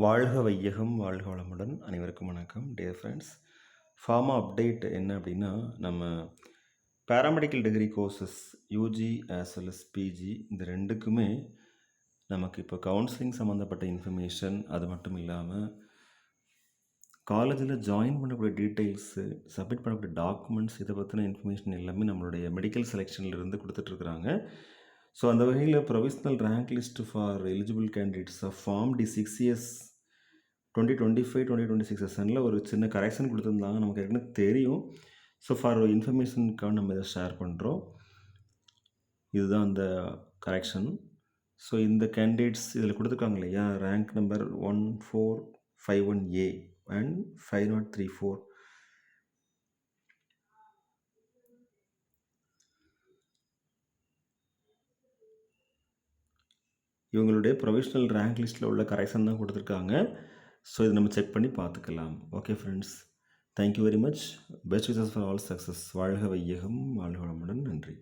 வாழ்க வையகம் வாழ்க வளமுடன் அனைவருக்கும் வணக்கம் டியர் ஃப்ரெண்ட்ஸ். ஃபார்மா அப்டேட் என்ன அப்படின்னா, நம்ம paramedical degree courses UG as well as PG இந்த ரெண்டுக்குமே நமக்கு இப்போ கவுன்சிலிங் சம்மந்தப்பட்ட இன்ஃபர்மேஷன், அது மட்டும் இல்லாமல் காலேஜில் ஜாயின் பண்ணக்கூடிய டீட்டெயில்ஸு, சப்மிட் பண்ணக்கூடிய டாக்குமெண்ட்ஸ், இதை பற்றின இன்ஃபர்மேஷன் எல்லாமே நம்மளுடைய மெடிக்கல் செலெக்ஷன்லேருந்து கொடுத்துட்ருக்குறாங்க. ஸோ அந்த வகையில் provisional rank list for eligible candidates of form D 6 2025-2026 செஷனில் ஒரு சின்ன கரெக்ஷன் கொடுத்துருந்தாங்க. நமக்கு ஏற்கனவே தெரியும். ஸோ ஃபார் இன்ஃபர்மேஷனுக்காக நம்ம இதை ஷேர் பண்ணுறோம். இதுதான் அந்த கரெக்ஷன். ஸோ இந்த கேண்டிடேட்ஸ் இதில் கொடுத்துருக்காங்க இல்லையா, ரேங்க் நம்பர் 1451A அண்ட் 5034. இவங்களுடைய ப்ரொவிஷ்னல் ரேங்க் லிஸ்ட்டில் உள்ள கரெக்ஷன் தான் கொடுத்துருக்காங்க. ஸோ இதை நம்ம செக் பண்ணி பார்த்துக்கலாம். Okay friends, thank you very much. Best wishes for all success. வாழ்க வையகம் வாழ்க வளமுடன். நன்றி.